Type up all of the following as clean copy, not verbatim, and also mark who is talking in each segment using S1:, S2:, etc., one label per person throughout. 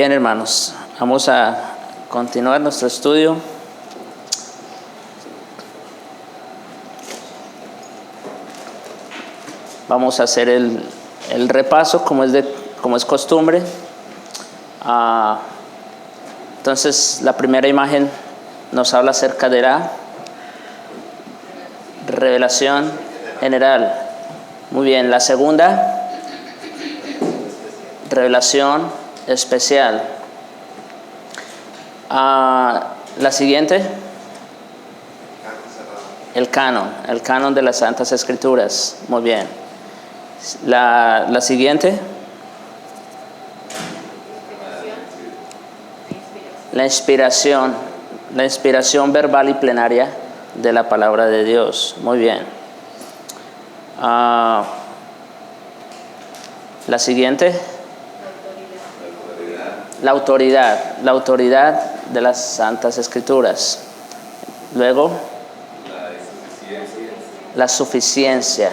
S1: bien, hermanos, vamos a continuar nuestro estudio. Vamos a hacer el repaso como es costumbre. Entonces, la primera imagen nos habla acerca de la revelación general. Muy bien, la segunda, revelación especial. La siguiente, el canon de las Santas Escrituras. Muy bien. La siguiente, la inspiración verbal y plenaria de la palabra de Dios. Muy bien. La siguiente, la autoridad de las Santas Escrituras. Luego, la suficiencia.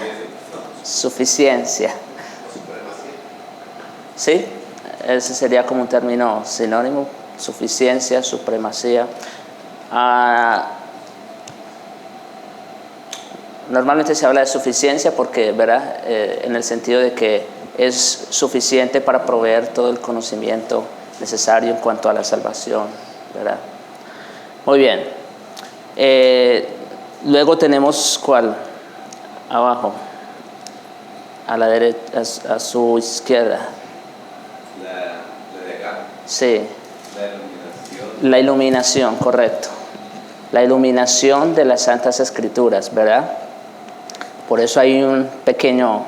S1: ¿Sí? Ese sería como un término sinónimo, suficiencia, supremacía. Normalmente se habla de suficiencia porque, ¿verdad? En el sentido de que es suficiente para proveer todo el conocimiento necesario en cuanto a la salvación, ¿verdad? Muy bien. Luego tenemos ¿cuál? Abajo, a la derecha, a su izquierda.
S2: La de acá.
S1: Sí.
S2: La iluminación.
S1: La iluminación, correcto. La iluminación de las Santas Escrituras, ¿verdad? Por eso hay un pequeño,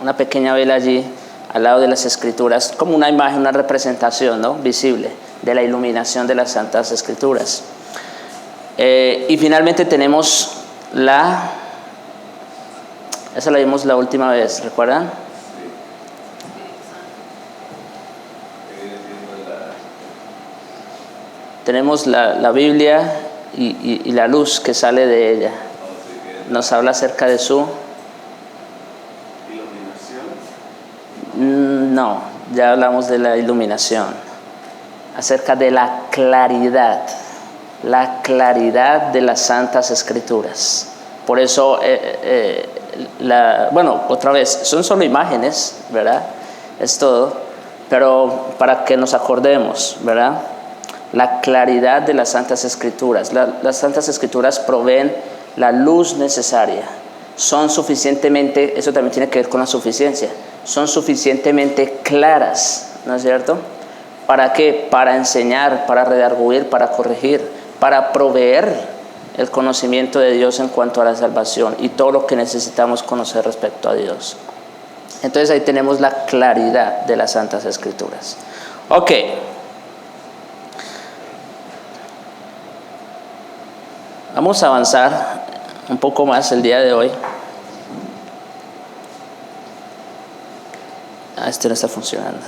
S1: una pequeña vela allí al lado de las Escrituras, como una imagen, una representación, ¿no? Visible de la iluminación de las Santas Escrituras. Y finalmente tenemos esa la vimos la última vez, ¿recuerdan? Tenemos la Biblia y la luz que sale de ella. Nos habla acerca de su
S2: iluminación.
S1: No, ya hablamos de la iluminación. Acerca de la claridad de las Santas Escrituras. Por eso, otra vez, son solo imágenes, ¿verdad? Es todo, pero para que nos acordemos, ¿verdad? La claridad de las Santas Escrituras. Las Santas Escrituras proveen la luz necesaria. Son suficientemente, eso también tiene que ver con la suficiencia, son suficientemente claras, ¿no es cierto? ¿Para qué? Para enseñar, para redarguir, para corregir, para proveer el conocimiento de Dios en cuanto a la salvación y todo lo que necesitamos conocer respecto a Dios. Entonces ahí tenemos la claridad de las Santas Escrituras. Ok. Vamos a avanzar un poco más el día de hoy. Este no está funcionando.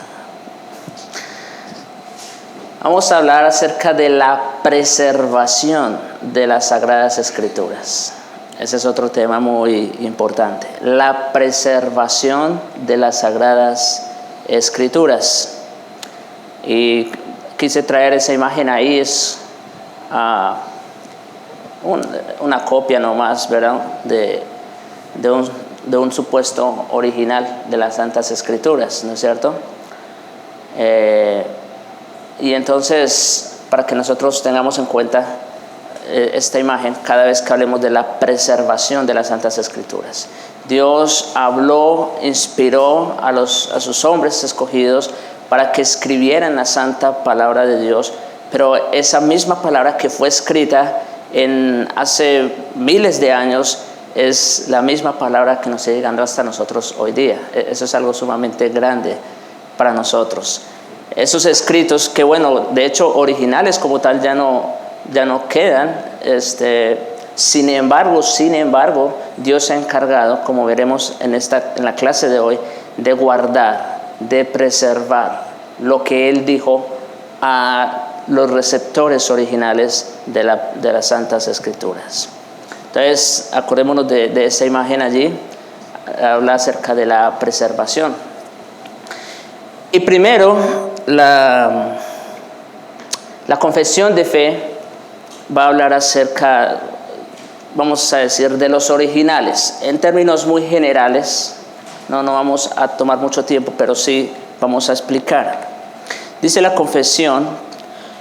S1: Vamos a hablar acerca de la preservación de las Sagradas Escrituras. Ese es otro tema muy importante. La preservación de las Sagradas Escrituras. Y quise traer esa imagen ahí, es una copia nomás, ¿verdad? De un supuesto original de las Santas Escrituras, ¿no es cierto? Y entonces, para que nosotros tengamos en cuenta esta imagen cada vez que hablemos de la preservación de las Santas Escrituras. Dios habló, inspiró a sus hombres escogidos para que escribieran la santa palabra de Dios, pero esa misma palabra que fue escrita hace miles de años es la misma palabra que nos está llegando hasta nosotros hoy día. Eso es algo sumamente grande para nosotros. Esos escritos que, de hecho, originales como tal ya no quedan. Sin embargo, Dios se ha encargado, como veremos en la clase de hoy, de guardar, de preservar lo que Él dijo a los receptores originales de las Santas Escrituras. Entonces, acordémonos de esa imagen allí, habla acerca de la preservación. Y primero, la confesión de fe va a hablar acerca, vamos a decir, de los originales. En términos muy generales, no vamos a tomar mucho tiempo, pero sí vamos a explicar. Dice la confesión,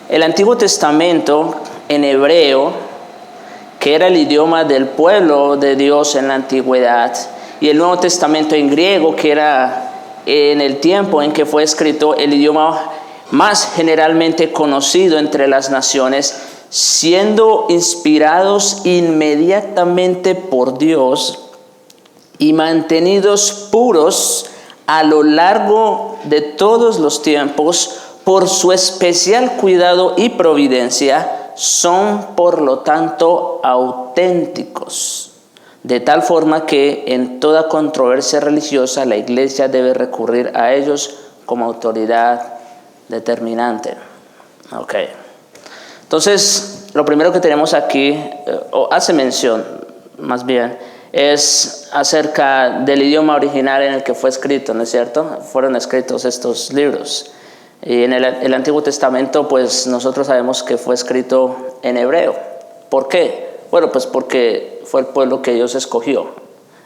S1: el Antiguo Testamento en hebreo, que era el idioma del pueblo de Dios en la antigüedad, y el Nuevo Testamento en griego, que era en el tiempo en que fue escrito el idioma más generalmente conocido entre las naciones, siendo inspirados inmediatamente por Dios y mantenidos puros a lo largo de todos los tiempos por su especial cuidado y providencia, son por lo tanto auténticos. De tal forma que en toda controversia religiosa la Iglesia debe recurrir a ellos como autoridad determinante. Ok. Entonces, lo primero que tenemos aquí, o hace mención más bien, es acerca del idioma original en el que fue escrito, ¿no es cierto? Fueron escritos estos libros. Y en el Antiguo Testamento, pues nosotros sabemos que fue escrito en hebreo. ¿Por qué? Bueno, pues porque fue el pueblo que Dios escogió,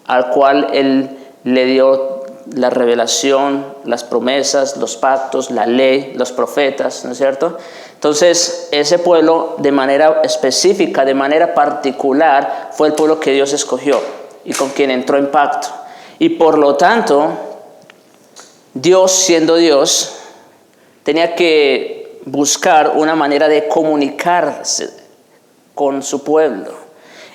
S1: al cual Él le dio la revelación, las promesas, los pactos, la ley, los profetas, ¿no es cierto? Entonces, ese pueblo de manera específica, de manera particular, fue el pueblo que Dios escogió y con quien entró en pacto. Y por lo tanto, Dios, siendo Dios, tenía que buscar una manera de comunicarse con su pueblo.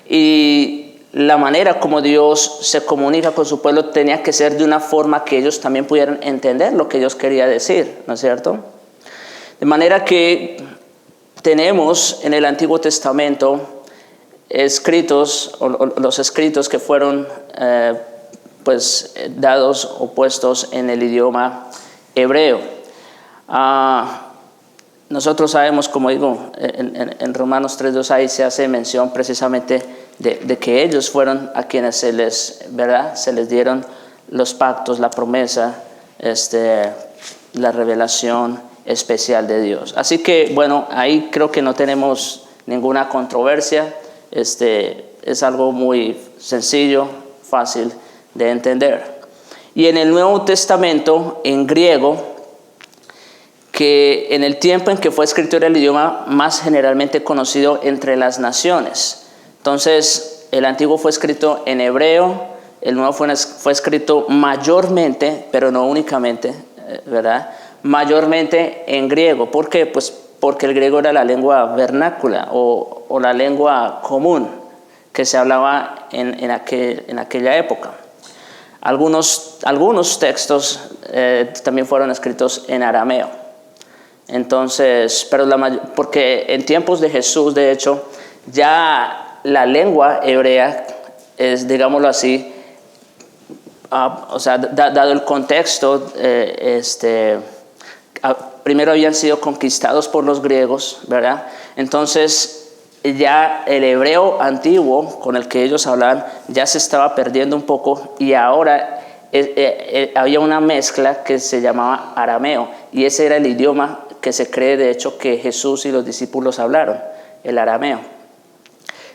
S1: Y la manera como Dios se comunica con su pueblo tenía que ser de una forma que ellos también pudieran entender lo que Dios quería decir, ¿no es cierto? De manera que tenemos en el Antiguo Testamento escritos, o los escritos que fueron dados o puestos en el idioma hebreo. Nosotros sabemos, como digo, en Romanos 3:2 ahí se hace mención precisamente de que ellos fueron a quienes se les dieron los pactos, la promesa, la revelación especial de Dios. Así que, bueno, ahí creo que no tenemos ninguna controversia. Es algo muy sencillo, fácil de entender. Y en el Nuevo Testamento, en griego, que en el tiempo en que fue escrito era el idioma más generalmente conocido entre las naciones. Entonces, el antiguo fue escrito en hebreo, el nuevo fue escrito mayormente, pero no únicamente, ¿verdad? Mayormente en griego. ¿Por qué? Pues porque el griego era la lengua vernácula o la lengua común que se hablaba en aquella época. Algunos textos también fueron escritos en arameo. Entonces, porque en tiempos de Jesús, de hecho, ya la lengua hebrea es, digámoslo así, dado el contexto, primero habían sido conquistados por los griegos, ¿verdad? Entonces, ya el hebreo antiguo con el que ellos hablaban ya se estaba perdiendo un poco y ahora había una mezcla que se llamaba arameo y ese era el idioma que se cree de hecho que Jesús y los discípulos hablaron, el arameo.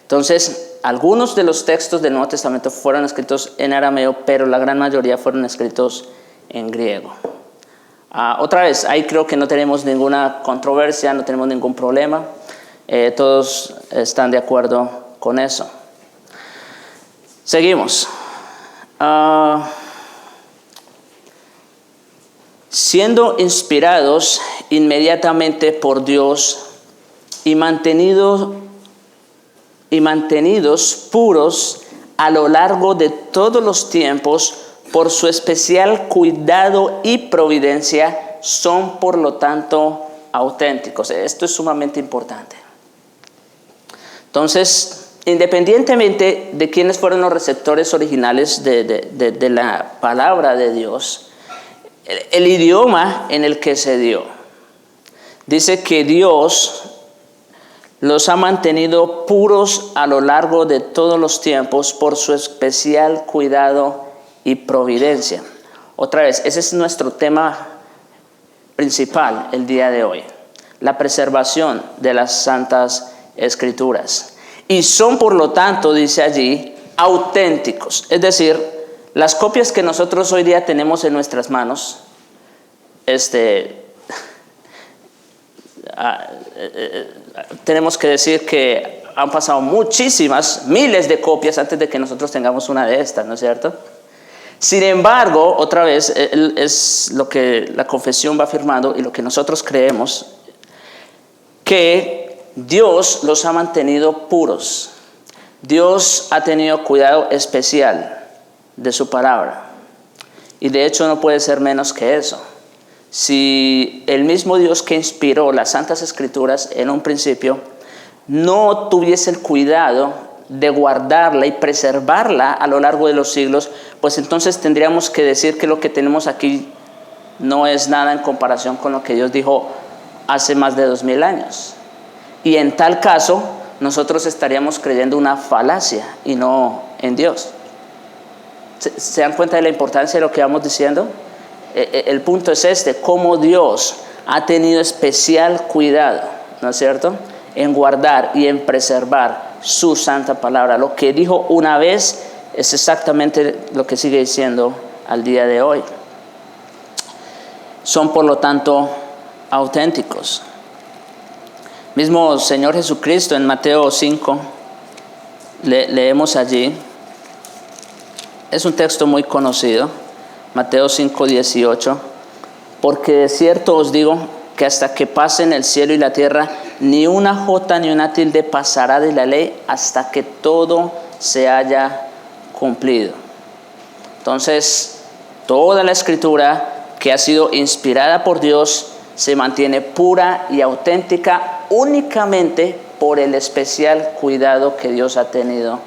S1: Entonces, algunos de los textos del Nuevo Testamento fueron escritos en arameo, pero la gran mayoría fueron escritos en griego. Otra vez, ahí creo que no tenemos ninguna controversia, no tenemos ningún problema. Todos están de acuerdo con eso. Seguimos. Siendo inspirados inmediatamente por Dios y mantenidos puros a lo largo de todos los tiempos por su especial cuidado y providencia, son por lo tanto auténticos. Esto es sumamente importante. Entonces, independientemente de quiénes fueron los receptores originales de la palabra de Dios, el idioma en el que se dio, dice que Dios los ha mantenido puros a lo largo de todos los tiempos por su especial cuidado y providencia. Otra vez, ese es nuestro tema principal el día de hoy: la preservación de las Santas Escrituras. Y son, por lo tanto, dice allí, auténticos. Es decir, las copias que nosotros hoy día tenemos en nuestras manos, tenemos que decir que han pasado muchísimas, miles de copias antes de que nosotros tengamos una de estas, ¿no es cierto? Sin embargo, otra vez, es lo que la confesión va afirmando y lo que nosotros creemos, que Dios los ha mantenido puros. Dios ha tenido cuidado especial de su palabra. Y de hecho no puede ser menos que eso. Si el mismo Dios que inspiró las Santas Escrituras en un principio no tuviese el cuidado de guardarla y preservarla a lo largo de los siglos, pues entonces tendríamos que decir que lo que tenemos aquí no es nada en comparación con lo que Dios dijo hace más de 2000 años. Y en tal caso, nosotros estaríamos creyendo una falacia y no en Dios. ¿Se dan cuenta de la importancia de lo que vamos diciendo? El punto es cómo Dios ha tenido especial cuidado, ¿no es cierto?, en guardar y en preservar su santa palabra. Lo que dijo una vez es exactamente lo que sigue diciendo al día de hoy. Son, por lo tanto, auténticos. Mismo Señor Jesucristo en Mateo 5, leemos allí, es un texto muy conocido, Mateo 5, 18, porque de cierto os digo que hasta que pasen el cielo y la tierra, ni una jota ni una tilde pasará de la ley hasta que todo se haya cumplido. Entonces, toda la Escritura que ha sido inspirada por Dios se mantiene pura y auténtica únicamente por el especial cuidado que Dios ha tenido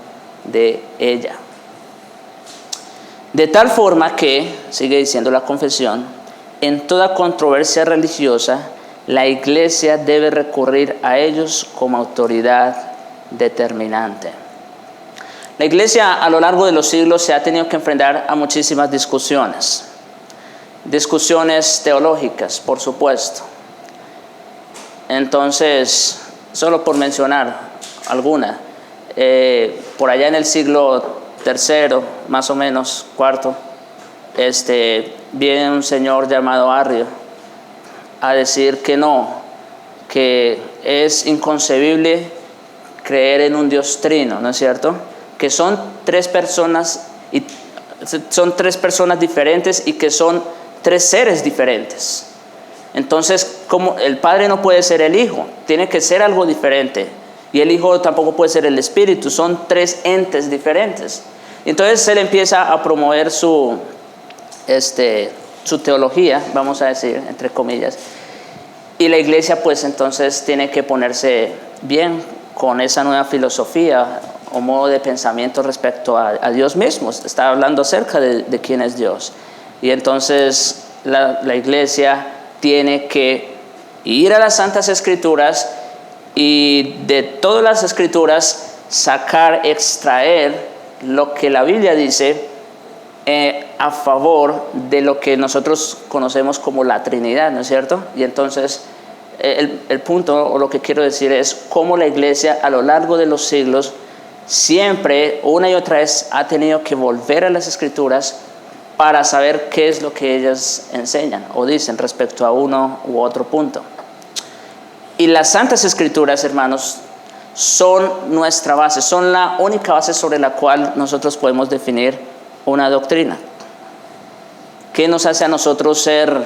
S1: de ella. De tal forma que, sigue diciendo la confesión, en toda controversia religiosa, la Iglesia debe recurrir a ellos como autoridad determinante. La Iglesia a lo largo de los siglos se ha tenido que enfrentar a muchísimas discusiones. Discusiones teológicas, por supuesto. Entonces, solo por mencionar alguna, por allá en el siglo III, más o menos, IV, viene un señor llamado Arrio a decir que no, que es inconcebible creer en un Dios trino, ¿no es cierto? Que son tres personas diferentes y que son tres seres diferentes. Entonces, como el Padre no puede ser el Hijo, tiene que ser algo diferente. Y el Hijo tampoco puede ser el Espíritu, son tres entes diferentes. Entonces él empieza a promover su teología, vamos a decir, entre comillas. Y la Iglesia pues entonces tiene que ponerse bien con esa nueva filosofía o modo de pensamiento respecto a Dios mismo. Está hablando acerca de quién es Dios. Y entonces la Iglesia tiene que ir a las Santas Escrituras y de todas las Escrituras extraer lo que la Biblia dice a favor de lo que nosotros conocemos como la Trinidad, ¿no es cierto? Y entonces el punto o lo que quiero decir es cómo la Iglesia a lo largo de los siglos siempre, una y otra vez, ha tenido que volver a las Escrituras para saber qué es lo que ellas enseñan o dicen respecto a uno u otro punto. Y las Santas Escrituras, hermanos, son nuestra base, son la única base sobre la cual nosotros podemos definir una doctrina. ¿Qué nos hace a nosotros ser,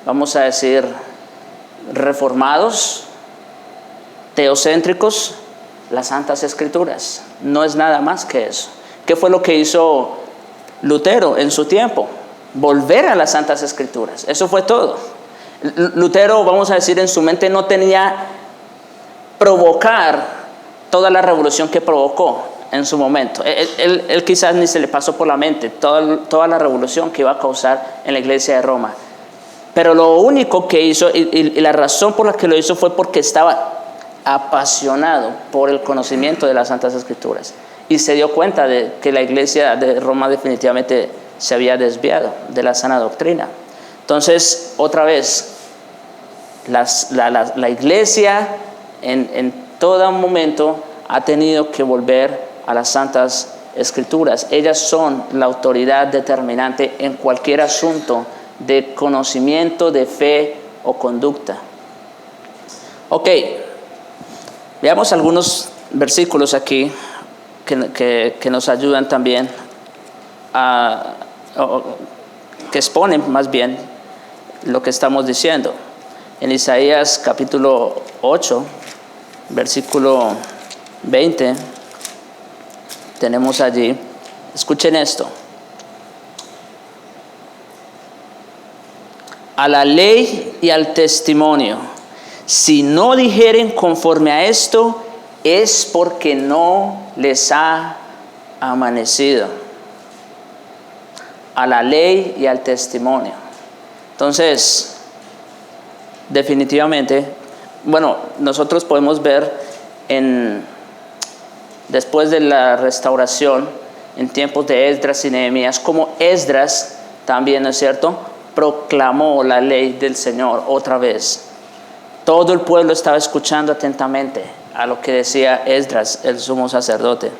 S1: vamos a decir, reformados, teocéntricos? Las Santas Escrituras. No es nada más que eso. ¿Qué fue lo que hizo Lutero en su tiempo? Volver a las Santas Escrituras. Eso fue todo. Lutero, vamos a decir, en su mente no tenía provocar toda la revolución que provocó en su momento. Él quizás ni se le pasó por la mente toda la revolución que iba a causar en la iglesia de Roma. Pero lo único que hizo y la razón por la que lo hizo fue porque estaba apasionado por el conocimiento de las Santas Escrituras. Y se dio cuenta de que la iglesia de Roma definitivamente se había desviado de la sana doctrina. Entonces, otra vez, la iglesia en todo momento ha tenido que volver a las santas escrituras. Ellas son la autoridad determinante en cualquier asunto de conocimiento, de fe o conducta. Ok, veamos algunos versículos aquí que nos ayudan también que exponen más bien lo que estamos diciendo. En Isaías capítulo 8, versículo 20, tenemos allí, escuchen esto: a la ley y al testimonio, si no dijeren conforme a esto, es porque no les ha amanecido. A la ley y al testimonio. Entonces, definitivamente, bueno, nosotros podemos ver después de la restauración, en tiempos de Esdras y Nehemías, como Esdras también, ¿no es cierto?, proclamó la ley del Señor otra vez. Todo el pueblo estaba escuchando atentamente a lo que decía Esdras, el sumo sacerdote.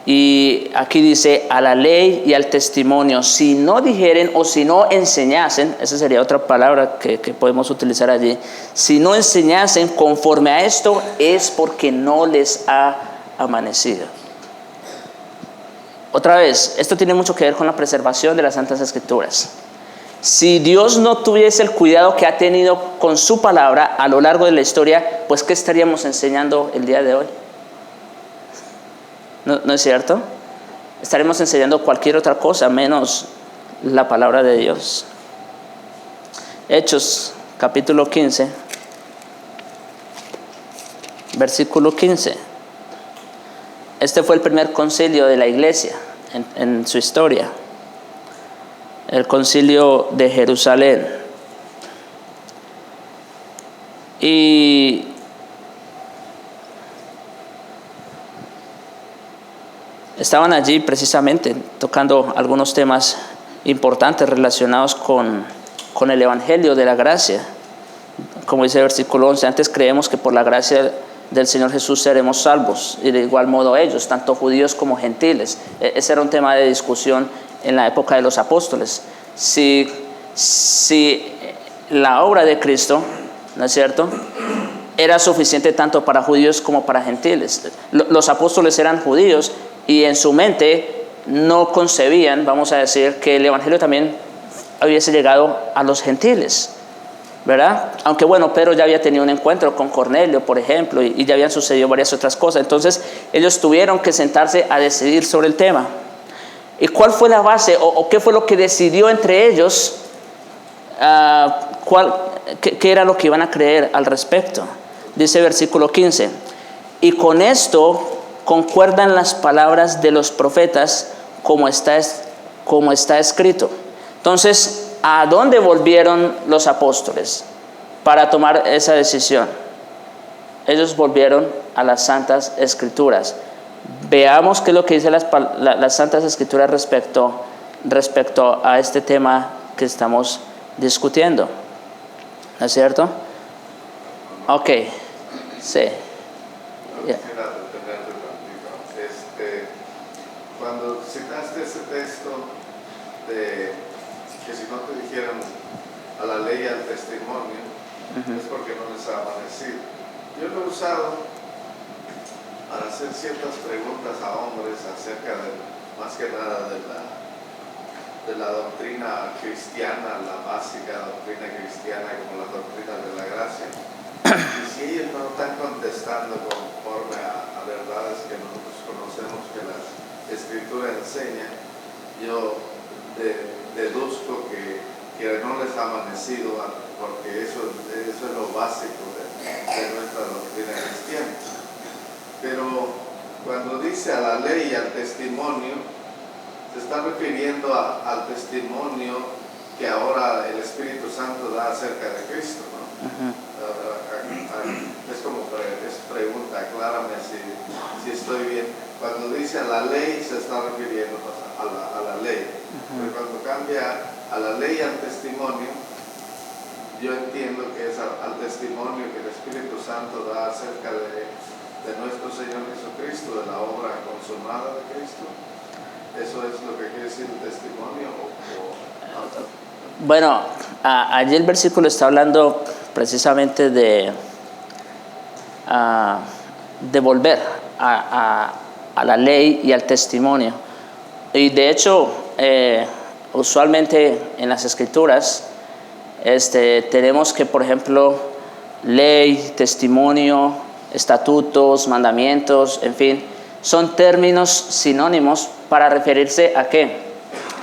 S1: Y aquí dice, a la ley y al testimonio, si no dijeren o si no enseñasen, esa sería otra palabra que podemos utilizar allí, si no enseñasen conforme a esto, es porque no les ha amanecido. Otra vez, esto tiene mucho que ver con la preservación de las Santas Escrituras. Si Dios no tuviese el cuidado que ha tenido con su palabra a lo largo de la historia, pues ¿qué estaríamos enseñando el día de hoy? ¿No es cierto? Estaremos enseñando cualquier otra cosa menos la palabra de Dios. Hechos, capítulo 15, versículo 15. Este fue el primer concilio de la iglesia en su historia. El concilio de Jerusalén. Y estaban allí precisamente tocando algunos temas importantes relacionados con el evangelio de la gracia. Como dice el versículo 11, antes creemos que por la gracia del Señor Jesús seremos salvos, y de igual modo ellos, tanto judíos como gentiles. Ese era un tema de discusión en la época de los apóstoles. Si la obra de Cristo, ¿no es cierto?, era suficiente tanto para judíos como para gentiles. Los apóstoles eran judíos y en su mente no concebían, vamos a decir, que el evangelio también hubiese llegado a los gentiles, ¿verdad? Aunque bueno, Pedro ya había tenido un encuentro con Cornelio, por ejemplo, y ya habían sucedido varias otras cosas. Entonces ellos tuvieron que sentarse a decidir sobre el tema. ¿Y cuál fue la base o qué fue lo que decidió entre ellos? ¿Qué era lo que iban a creer al respecto? Dice versículo 15, y con esto concuerdan las palabras de los profetas como está escrito. Entonces, ¿a dónde volvieron los apóstoles para tomar esa decisión? Ellos volvieron a las Santas Escrituras. Veamos qué es lo que dice las Santas Escrituras respecto a este tema que estamos discutiendo. ¿No es cierto? Ok, sí. Yeah.
S2: Cuando citaste ese texto de que si no te dijeran a la ley y al testimonio, es porque no les ha amanecido. Yo lo he usado para hacer ciertas preguntas a hombres acerca más que nada de la doctrina cristiana, la básica doctrina cristiana como la doctrina de la gracia. Y si ellos no están contestando conforme a verdades que nosotros conocemos que la Escritura enseña, yo deduzco que no les ha amanecido, porque eso es lo básico de nuestra doctrina cristiana. Pero cuando dice a la ley y al testimonio, se está refiriendo al testimonio que ahora el Espíritu Santo da acerca de Cristo, ¿no? Es como es pregunta, aclárame si estoy bien. Cuando dice a la ley se está refiriendo a la ley. Pero cuando cambia a la ley y al testimonio, yo entiendo que es al testimonio que el Espíritu Santo da acerca de nuestro Señor Jesucristo, de la obra consumada de Cristo. ¿Eso es lo que quiere decir el testimonio?
S1: Bueno, allí el versículo está hablando precisamente de volver a la ley y al testimonio. Y de hecho, usualmente en las Escrituras tenemos que, por ejemplo, ley, testimonio, estatutos, mandamientos, en fin, son términos sinónimos para referirse ¿a qué?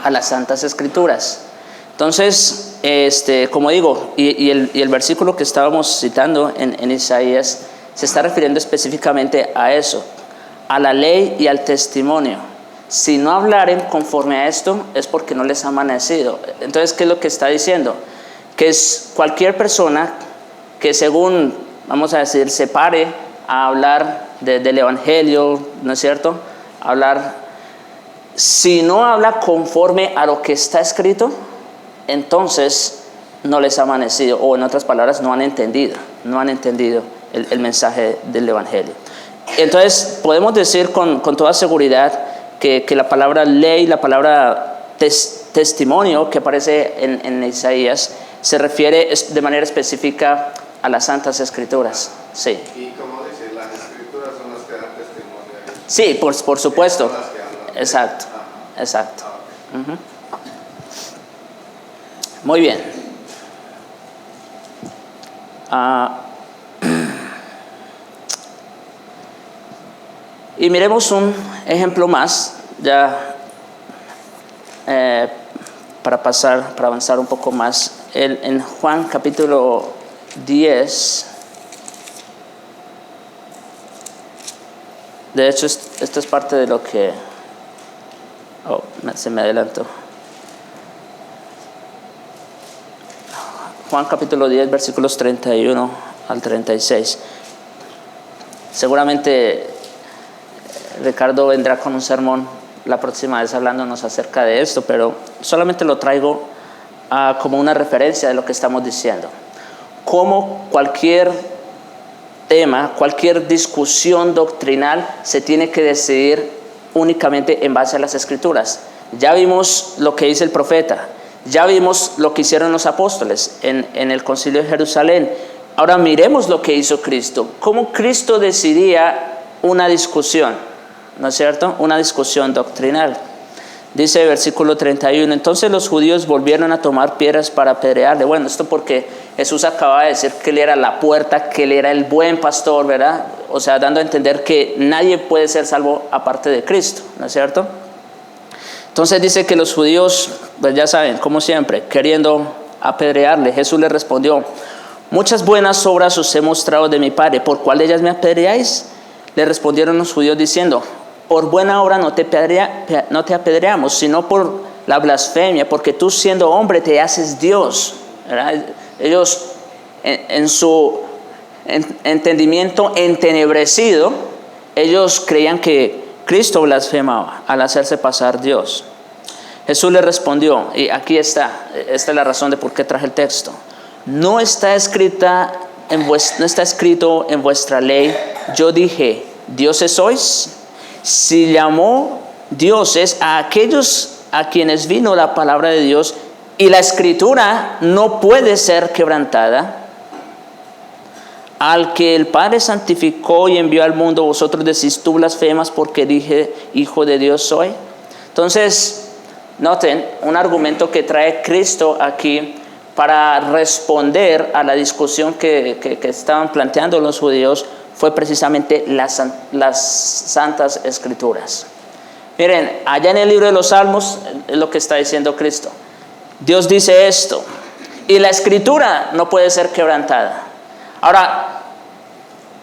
S1: A las Santas Escrituras. Entonces, como digo, y el versículo que estábamos citando en Isaías se está refiriendo específicamente a eso, a la ley y al testimonio. Si no hablaren conforme a esto, es porque no les ha amanecido. Entonces, ¿qué es lo que está diciendo? Que es cualquier persona que, según, vamos a decir, se pare a hablar del Evangelio, ¿no es cierto? Si no habla conforme a lo que está escrito, entonces no les ha amanecido, o en otras palabras, no han entendido el mensaje del Evangelio. Entonces, podemos decir con toda seguridad que la palabra ley, la palabra testimonio que aparece en Isaías, se refiere de manera específica a las Santas Escrituras. Sí.
S2: Y como dice, las Escrituras son las que dan testimonio.
S1: Sí, por supuesto.
S2: Son las que hablan.
S1: Exacto, exacto.
S2: Okay.
S1: Muy bien. Y miremos un ejemplo más, ya para avanzar un poco más. En Juan capítulo 10, de hecho esto es parte de lo que... se me adelantó. Juan capítulo 10, versículos 31 al 36. Seguramente Ricardo vendrá con un sermón la próxima vez hablándonos acerca de esto, pero solamente lo traigo como una referencia de lo que estamos diciendo. Como cualquier tema, cualquier discusión doctrinal se tiene que decidir únicamente en base a las Escrituras. Ya vimos lo que dice el profeta, ya vimos lo que hicieron los apóstoles en el concilio de Jerusalén. Ahora miremos lo que hizo Cristo. ¿Cómo Cristo decidía una discusión? ¿No es cierto? Una discusión doctrinal. Dice el versículo 31, entonces los judíos volvieron a tomar piedras para apedrearle. Bueno, esto porque Jesús acaba de decir que Él era la puerta, que Él era el buen pastor, ¿verdad? O sea, dando a entender que nadie puede ser salvo aparte de Cristo, ¿no es cierto? Entonces dice que los judíos, pues ya saben, como siempre, queriendo apedrearle, Jesús les respondió, muchas buenas obras os he mostrado de mi Padre, ¿por cuál de ellas me apedreáis? Le respondieron los judíos diciendo, por buena obra no te apedreamos, sino por la blasfemia, porque tú siendo hombre te haces Dios, ¿verdad? Ellos en su entendimiento entenebrecido, ellos creían que Cristo blasfemaba al hacerse pasar Dios. Jesús le respondió, y aquí esta es la razón de por qué traje el texto. No está escrito en vuestra ley, yo dije, dioses sois. Si llamó dioses a aquellos a quienes vino la palabra de Dios, y la Escritura no puede ser quebrantada, al que el Padre santificó y envió al mundo, vosotros decís, tú blasfemas porque dije, hijo de Dios soy. Entonces, noten, un argumento que trae Cristo aquí para responder a la discusión que estaban planteando los judíos fue precisamente las Santas Escrituras. Miren, allá en el libro de los Salmos es lo que está diciendo Cristo. Dios dice esto, y la Escritura no puede ser quebrantada. Ahora,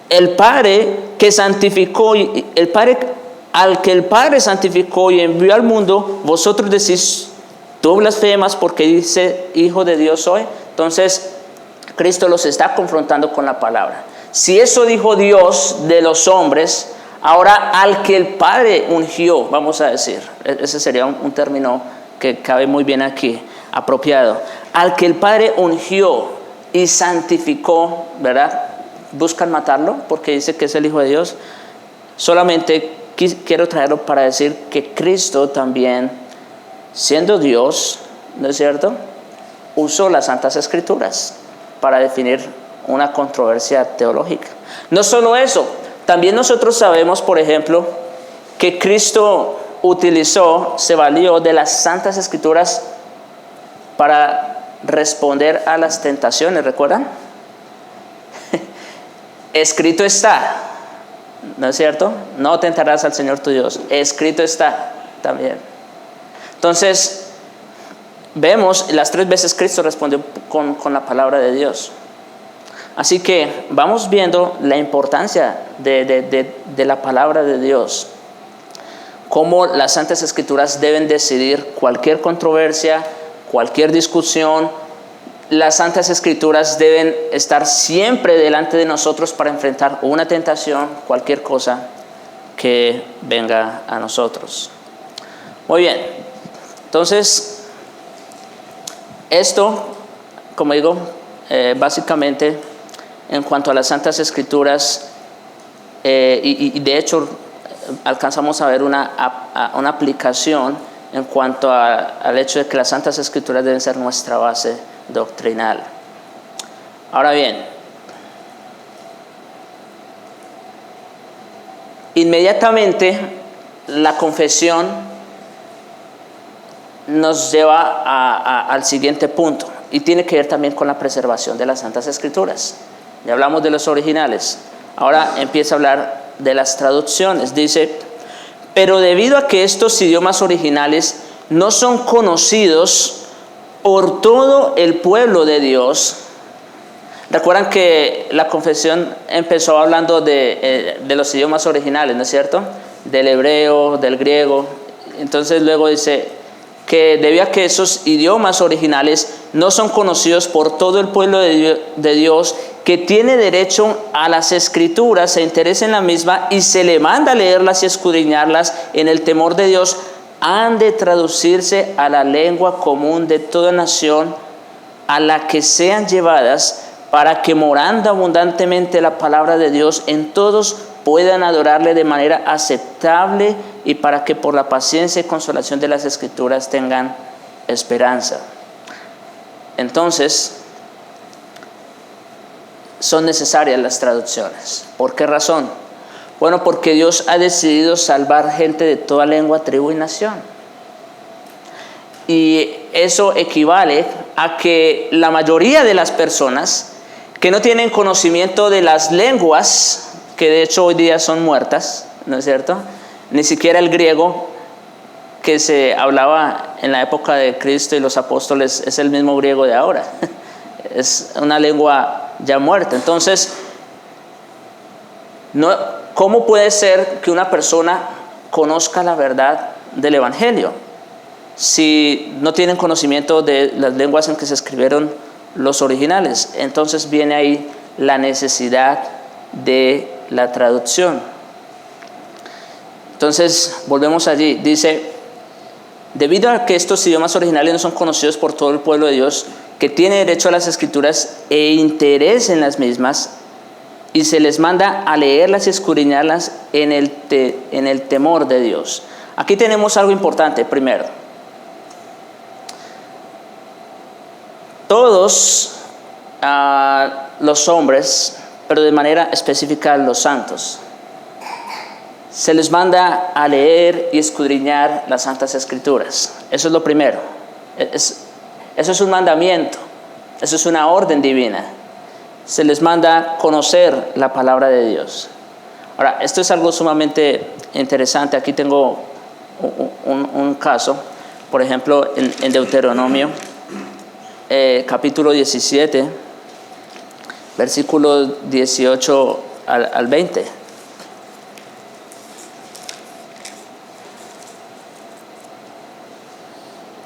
S1: el Padre que santificó, al que el Padre santificó y envió al mundo, vosotros decís, tú blasfemas porque dice, hijo de Dios soy. Entonces, Cristo los está confrontando con la palabra. Si eso dijo Dios de los hombres, ahora al que el Padre ungió, vamos a decir, ese sería un término que cabe muy bien aquí, apropiado. Al que el Padre ungió y santificó, ¿verdad? Buscan matarlo porque dice que es el Hijo de Dios. Solamente quiero traerlo para decir que Cristo también, siendo Dios, ¿no es cierto?, usó las Santas Escrituras para definir una controversia teológica. No solo eso, también nosotros sabemos, por ejemplo, que Cristo se valió de las Santas Escrituras para responder a las tentaciones, ¿recuerdan? Escrito está, ¿no es cierto? No tentarás al Señor tu Dios. Escrito está también. Entonces, vemos las 3 veces Cristo respondió con la palabra de Dios. Así que vamos viendo la importancia de la palabra de Dios. Cómo las Santas Escrituras deben decidir cualquier controversia, cualquier discusión. Las Santas Escrituras deben estar siempre delante de nosotros para enfrentar una tentación, cualquier cosa que venga a nosotros. Muy bien, entonces esto, como digo, básicamente en cuanto a las Santas Escrituras, y de hecho alcanzamos a ver una aplicación en cuanto al hecho de que las Santas Escrituras deben ser nuestra base doctrinal. Ahora bien, inmediatamente la confesión nos lleva al siguiente punto, y tiene que ver también con la preservación de las Santas Escrituras. Ya hablamos de los originales, ahora empieza a hablar de las traducciones. Dice: pero debido a que estos idiomas originales no son conocidos por todo el pueblo de Dios. Recuerdan que la confesión empezó hablando de los idiomas originales, ¿no es cierto? Del hebreo, del griego. Entonces luego dice que debido a que esos idiomas originales no son conocidos por todo el pueblo de Dios, que tiene derecho a las Escrituras, se interesa en la misma y se le manda a leerlas y escudriñarlas en el temor de Dios, han de traducirse a la lengua común de toda nación a la que sean llevadas, para que morando abundantemente la palabra de Dios en todos puedan adorarle de manera aceptable, y para que por la paciencia y consolación de las Escrituras tengan esperanza. Entonces, son necesarias las traducciones. ¿Por qué razón? Bueno, porque Dios ha decidido salvar gente de toda lengua, tribu y nación. Y eso equivale a que la mayoría de las personas que no tienen conocimiento de las lenguas, que de hecho hoy día son muertas, ¿no es cierto? Ni siquiera el griego que se hablaba en la época de Cristo y los apóstoles es el mismo griego de ahora. Es una lengua ya muerta. Entonces, ¿cómo puede ser que una persona conozca la verdad del Evangelio si no tienen conocimiento de las lenguas en que se escribieron los originales? Entonces viene ahí la necesidad de la traducción. Entonces volvemos allí. Dice: debido a que estos idiomas originales no son conocidos por todo el pueblo de Dios, que tiene derecho a las Escrituras e interés en las mismas, y se les manda a leerlas y escudriñarlas en el temor de Dios. Aquí tenemos algo importante. Primero, todos los hombres, pero de manera específica los santos, se les manda a leer y escudriñar las Santas Escrituras. Eso es lo primero. Eso es un mandamiento. Eso es una orden divina. Se les manda conocer la palabra de Dios. Ahora, esto es algo sumamente interesante. Aquí tengo un caso. Por ejemplo, en Deuteronomio, capítulo 17, versículos 18 al 20.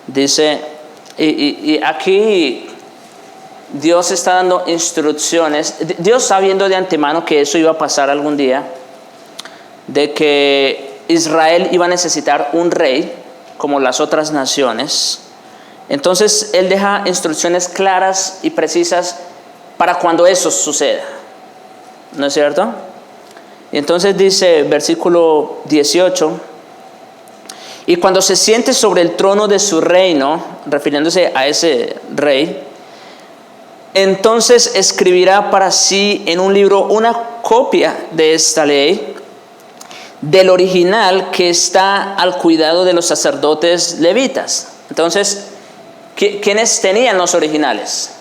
S1: Dice, y aquí Dios está dando instrucciones. Dios sabiendo de antemano que eso iba a pasar algún día, de que Israel iba a necesitar un rey como las otras naciones. Entonces Él deja instrucciones claras y precisas para cuando eso suceda. ¿No es cierto? Y entonces dice, versículo 18, y cuando se siente sobre el trono de su reino, refiriéndose a ese rey, entonces escribirá para sí en un libro una copia de esta ley, del original que está al cuidado de los sacerdotes levitas. Entonces, ¿quiénes tenían los originales?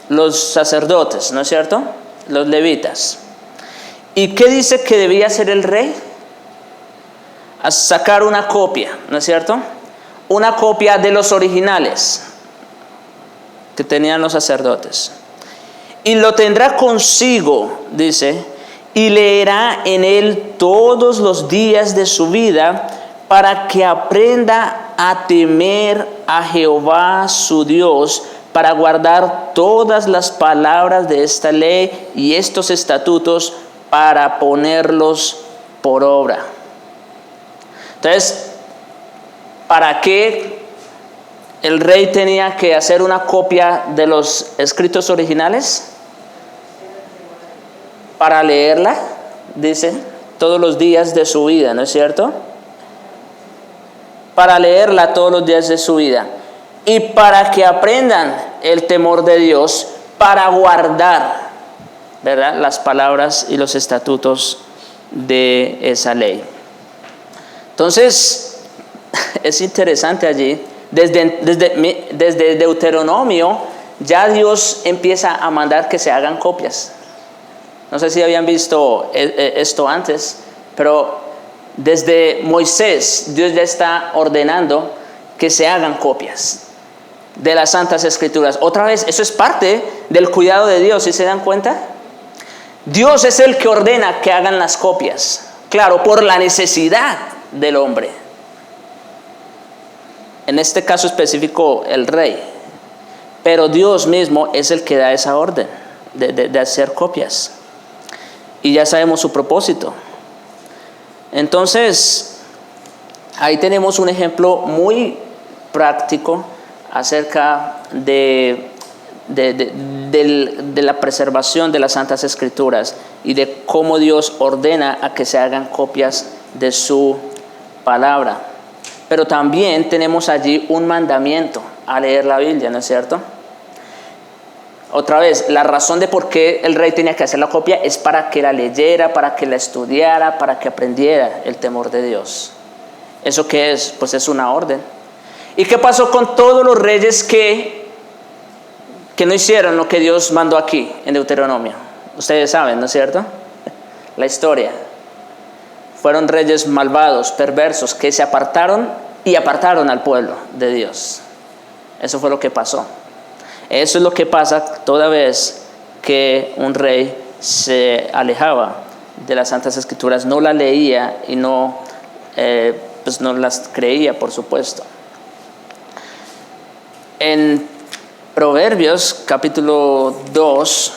S1: Los sacerdotes, ¿no es cierto? Los levitas. ¿Y qué dice que debía hacer el rey? A sacar una copia, ¿no es cierto? Una copia de los originales que tenían los sacerdotes. Y lo tendrá consigo, dice, y leerá en él todos los días de su vida para que aprenda a temer a Jehová su Dios, para guardar todas las palabras de esta ley y estos estatutos para ponerlos por obra. Entonces, ¿para qué el rey tenía que hacer una copia de los escritos originales? Para leerla, dice, todos los días de su vida, ¿no es cierto? Para leerla todos los días de su vida. Y para que aprendan el temor de Dios, para guardar, ¿verdad?, las palabras y los estatutos de esa ley. Entonces, es interesante allí, desde Deuteronomio, ya Dios empieza a mandar que se hagan copias. No sé si habían visto esto antes, pero desde Moisés, Dios ya está ordenando que se hagan copias de las Santas Escrituras. Otra vez, eso es parte del cuidado de Dios, ¿sí se dan cuenta? Dios es el que ordena que hagan las copias, claro, por la necesidad del hombre. En este caso específico, el rey. Pero Dios mismo es el que da esa orden de hacer copias. Y ya sabemos su propósito. Entonces, ahí tenemos un ejemplo muy práctico acerca de la preservación de las Santas Escrituras y de cómo Dios ordena a que se hagan copias de su palabra. Pero también tenemos allí un mandamiento a leer la Biblia, ¿no es cierto? Otra vez, la razón de por qué el rey tenía que hacer la copia es para que la leyera, para que la estudiara, para que aprendiera el temor de Dios. ¿Eso qué es? Pues es una orden. ¿Y qué pasó con todos los reyes que no hicieron lo que Dios mandó aquí en Deuteronomio? Ustedes saben, ¿no es cierto? La historia. Fueron reyes malvados, perversos, que se apartaron y apartaron al pueblo de Dios. Eso fue lo que pasó. Eso es lo que pasa toda vez que un rey se alejaba de las Santas Escrituras, no la leía y no las creía, por supuesto. En Proverbios capítulo 2,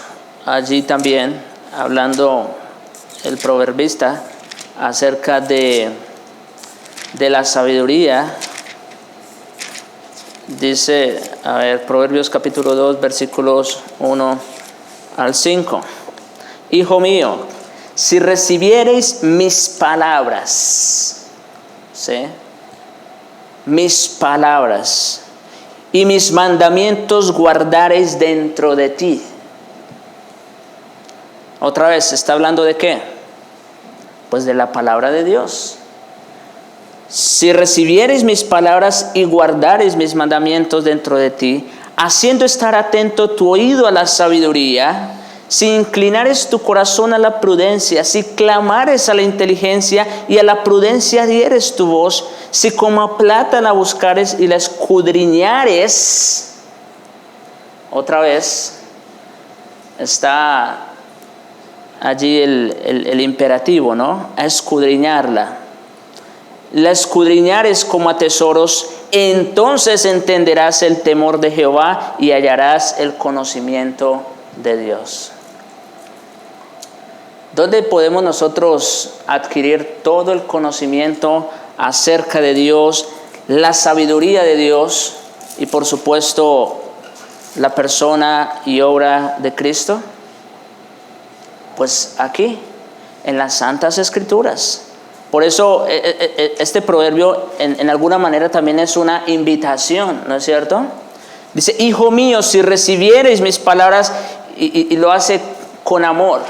S1: allí también hablando el proverbista acerca de la sabiduría, dice, Proverbios capítulo 2, versículos 1 al 5. Hijo mío, si recibiereis mis palabras, ¿sí?, mis palabras, y mis mandamientos guardareis dentro de ti. Otra vez, ¿está hablando de qué? Pues de la palabra de Dios. Si recibiereis mis palabras y guardareis mis mandamientos dentro de ti, haciendo estar atento tu oído a la sabiduría, si inclinares tu corazón a la prudencia, si clamares a la inteligencia y a la prudencia dieres tu voz, si como a plata la buscares y la escudriñares. Otra vez está allí el imperativo, ¿no? A escudriñarla. La escudriñares como a tesoros entonces entenderás el temor de Jehová y hallarás el conocimiento de Dios. ¿Dónde podemos nosotros adquirir todo el conocimiento acerca de Dios, la sabiduría de Dios y por supuesto la persona y obra de Cristo? Pues aquí, en las Santas Escrituras. Por eso este proverbio en alguna manera también es una invitación, ¿no es cierto? Dice, hijo mío, si recibiereis mis palabras, y lo hace con amor,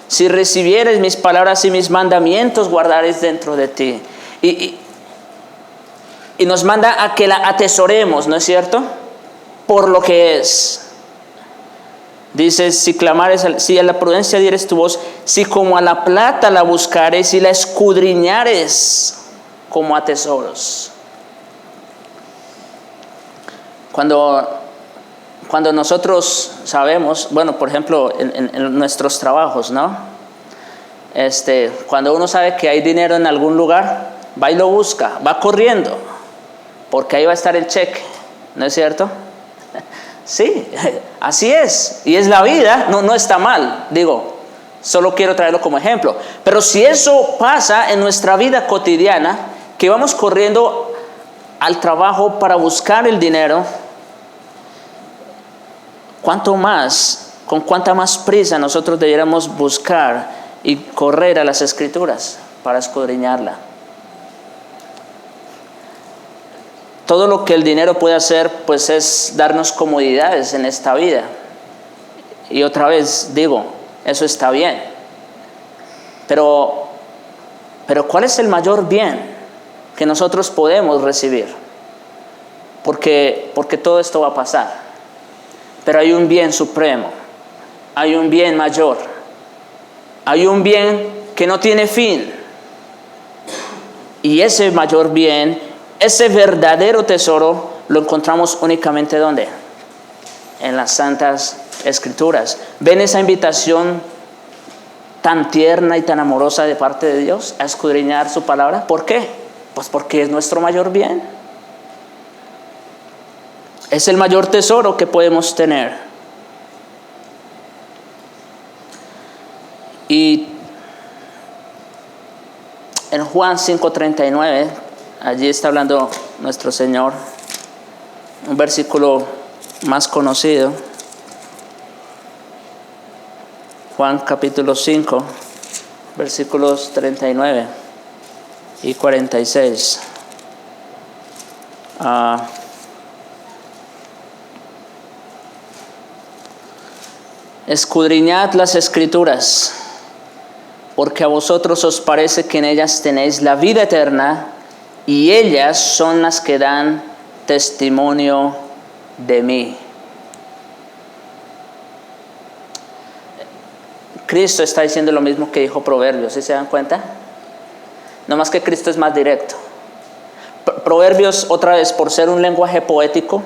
S1: si recibiereis mis palabras y mis mandamientos guardaréis dentro de ti. Y nos manda a que la atesoremos, ¿no es cierto? Por lo que es. Dice, si a la prudencia dieres tu voz, si como a la plata la buscares y la escudriñares como a tesoros. Cuando nosotros sabemos, bueno, por ejemplo, en nuestros trabajos, ¿no? Cuando uno sabe que hay dinero en algún lugar, va y lo busca, va corriendo, porque ahí va a estar el cheque, ¿no es cierto? Sí, así es, y es la vida, no está mal, digo, solo quiero traerlo como ejemplo. Pero si eso pasa en nuestra vida cotidiana, que vamos corriendo al trabajo para buscar el dinero, ¿cuánto más, con cuánta más prisa nosotros debiéramos buscar y correr a las Escrituras para escudriñarla? Todo lo que el dinero puede hacer, pues es darnos comodidades en esta vida. Y otra vez digo, eso está bien. Pero ¿cuál es el mayor bien que nosotros podemos recibir? Porque todo esto va a pasar. Pero hay un bien supremo, hay un bien mayor, hay un bien que no tiene fin. Y ese mayor bien, ese verdadero tesoro, lo encontramos únicamente ¿dónde? En las Santas Escrituras. ¿Ven esa invitación tan tierna y tan amorosa de parte de Dios a escudriñar su palabra? ¿Por qué? Pues porque es nuestro mayor bien. Es el mayor tesoro que podemos tener. Y en Juan 5:39, allí está hablando nuestro Señor, un versículo más conocido. Juan capítulo 5, versículos 39 y 46. Escudriñad las Escrituras, porque a vosotros os parece que en ellas tenéis la vida eterna, y ellas son las que dan testimonio de mí. Cristo está diciendo lo mismo que dijo Proverbios, ¿sí se dan cuenta? No más que Cristo es más directo. Proverbios, otra vez, por ser un lenguaje poético,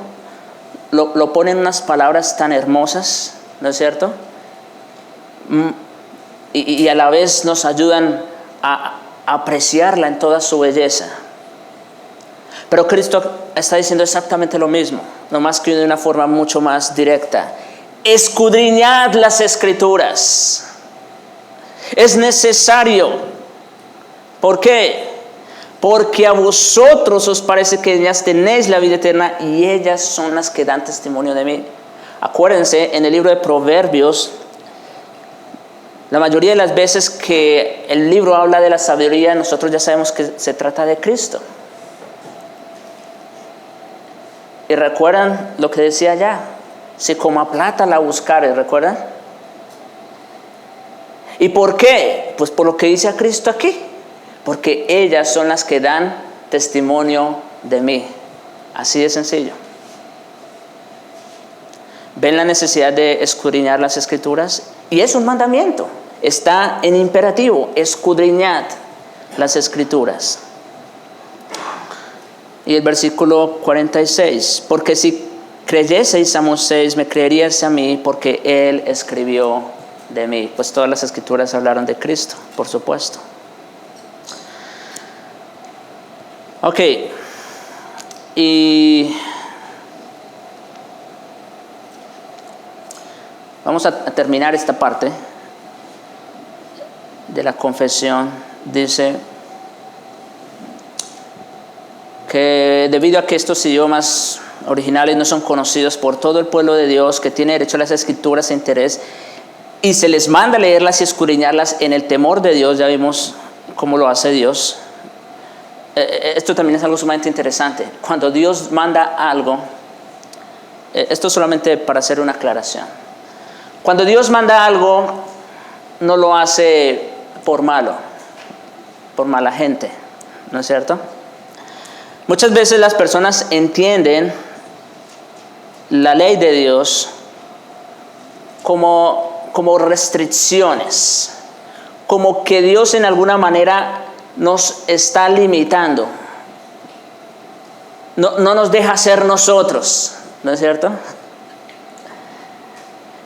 S1: lo pone en unas palabras tan hermosas, ¿no es cierto? Y a la vez nos ayudan a apreciarla en toda su belleza. Pero Cristo está diciendo exactamente lo mismo, no más que de una forma mucho más directa. Escudriñad las Escrituras. Es necesario. ¿Por qué? Porque a vosotros os parece que ellas tenéis la vida eterna y ellas son las que dan testimonio de mí. Acuérdense, en el libro de Proverbios, la mayoría de las veces que el libro habla de la sabiduría, nosotros ya sabemos que se trata de Cristo. Y recuerdan lo que decía allá, si como a plata la buscares, ¿recuerdan? ¿Y por qué? Pues por lo que dice a Cristo aquí, porque ellas son las que dan testimonio de mí. Así de sencillo. ¿Ven la necesidad de escudriñar las Escrituras? Y es un mandamiento, está en imperativo, escudriñad las Escrituras. Y el versículo 46, porque si creyeseis a Moisés, me creeríais a mí, porque él escribió de mí. Pues todas las Escrituras hablaron de Cristo, por supuesto. Ok, Y vamos a terminar esta parte de la confesión. Dice que debido a que estos idiomas originales no son conocidos por todo el pueblo de Dios, que tiene derecho a las escrituras e interés, y se les manda leerlas y escudriñarlas en el temor de Dios, ya vimos cómo lo hace Dios. Esto también es algo sumamente interesante. Cuando Dios manda algo, esto solamente para hacer una aclaración. Cuando Dios manda algo, no lo hace por malo, por mala gente, ¿no es cierto? Muchas veces las personas entienden la ley de Dios como restricciones, como que Dios en alguna manera nos está limitando, no nos deja ser nosotros, ¿no es cierto?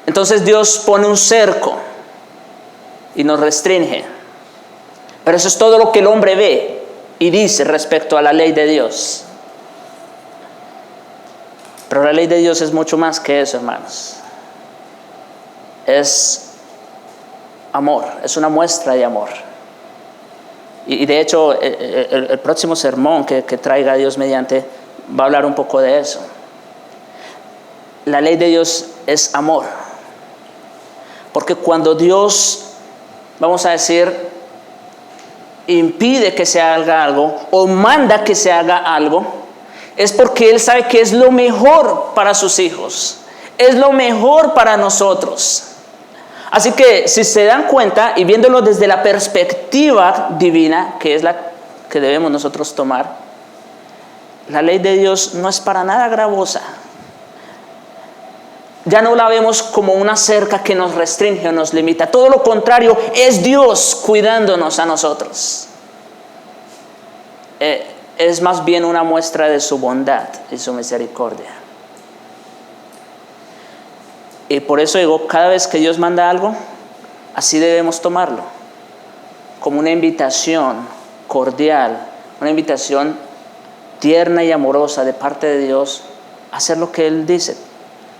S1: Entonces Dios pone un cerco y nos restringe, pero eso es todo lo que el hombre ve y dice respecto a la ley de Dios. Pero la ley de Dios es mucho más que eso, hermanos. Es amor, es una muestra de amor. Y de hecho, el próximo sermón que traiga Dios mediante va a hablar un poco de eso. La ley de Dios es amor. Porque cuando Dios, vamos a decir, impide que se haga algo o manda que se haga algo, es porque Él sabe que es lo mejor para sus hijos, es lo mejor para nosotros. Así que si se dan cuenta y viéndolo desde la perspectiva divina, que es la que debemos nosotros tomar, la ley de Dios no es para nada gravosa. Ya no la vemos como una cerca que nos restringe o nos limita. Todo lo contrario, es Dios cuidándonos a nosotros. Es más bien una muestra de su bondad y su misericordia. Y por eso digo, cada vez que Dios manda algo, así debemos tomarlo. Como una invitación cordial, una invitación tierna y amorosa de parte de Dios a hacer lo que Él dice,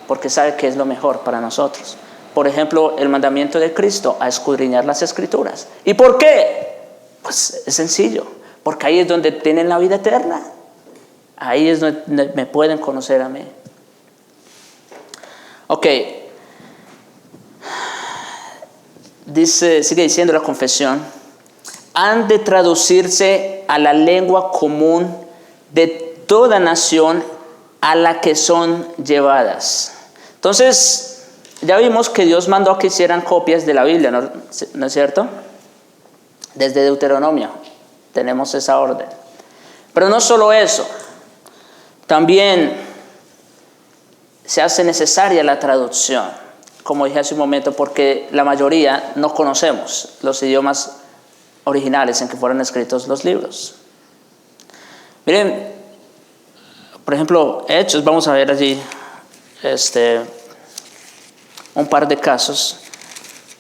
S1: porque sabe que es lo mejor para nosotros. Por ejemplo, el mandamiento de Cristo a escudriñar las Escrituras. ¿Y por qué? Pues es sencillo, porque ahí es donde tienen la vida eterna. Ahí es donde me pueden conocer a mí. Ok. Sigue diciendo la confesión. Han de traducirse a la lengua común de toda nación a la que son llevadas. Entonces, ya vimos que Dios mandó a que hicieran copias de la Biblia, ¿no es cierto? Desde Deuteronomio tenemos esa orden. Pero no solo eso, también se hace necesaria la traducción, como dije hace un momento, porque la mayoría no conocemos los idiomas originales en que fueron escritos los libros. Miren, por ejemplo, Hechos, vamos a ver allí un par de casos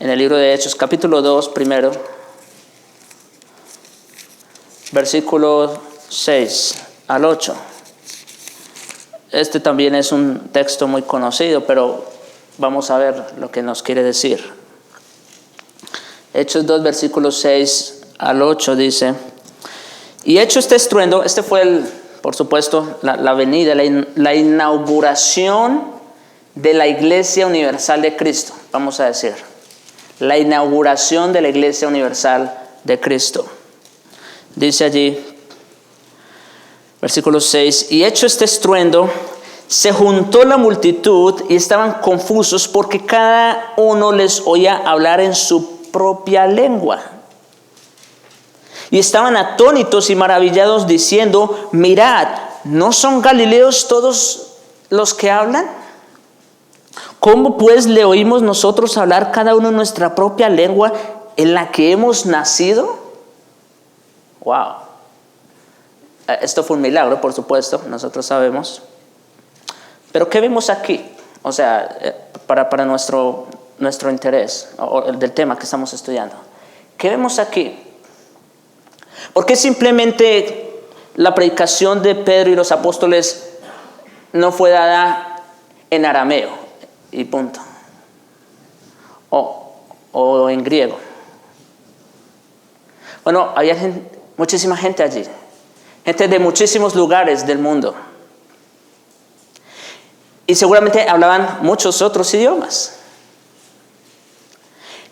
S1: en el libro de Hechos, capítulo 2, primero, versículos 6 al 8. Este también es un texto muy conocido, pero vamos a ver lo que nos quiere decir. Hechos 2, versículos 6 al 8 dice: y hecho este estruendo, este fue por supuesto, la venida, la inauguración de la Iglesia Universal de Cristo, vamos a decir. La inauguración de la Iglesia Universal de Cristo. Dice allí, versículo 6, y hecho este estruendo, se juntó la multitud y estaban confusos porque cada uno les oía hablar en su propia lengua. Y estaban atónitos y maravillados diciendo: mirad, ¿no son galileos todos los que hablan? ¿Cómo pues le oímos nosotros hablar cada uno en nuestra propia lengua en la que hemos nacido? Wow. Esto fue un milagro, por supuesto, nosotros sabemos. Pero ¿qué vemos aquí? O sea, para nuestro interés, o del tema que estamos estudiando. ¿Qué vemos aquí? ¿Por qué simplemente la predicación de Pedro y los apóstoles no fue dada en arameo y punto, o en griego. Bueno, había muchísima gente allí, gente de muchísimos lugares del mundo, y seguramente hablaban muchos otros idiomas.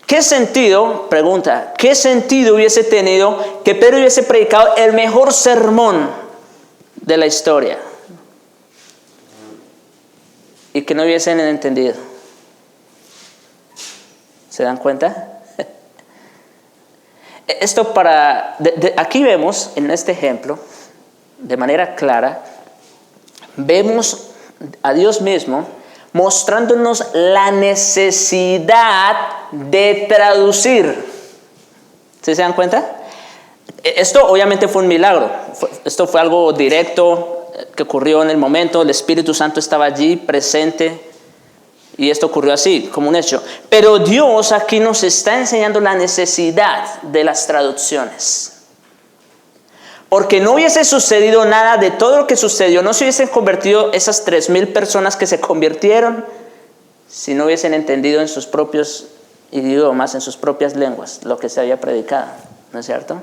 S1: ¿Qué sentido, pregunta, qué sentido hubiese tenido que Pedro hubiese predicado el mejor sermón de la historia y que no hubiesen entendido? ¿Se dan cuenta? Esto aquí vemos en este ejemplo, de manera clara, vemos a Dios mismo mostrándonos la necesidad de traducir. ¿Sí se dan cuenta? Esto obviamente fue un milagro. Esto fue algo directo que ocurrió en el momento. El Espíritu Santo estaba allí presente y esto ocurrió así, como un hecho. Pero Dios aquí nos está enseñando la necesidad de las traducciones. Porque no hubiese sucedido nada de todo lo que sucedió, no se hubiesen convertido esas 3,000 personas que se convirtieron si no hubiesen entendido en sus propios idiomas, en sus propias lenguas, lo que se había predicado, ¿no es cierto?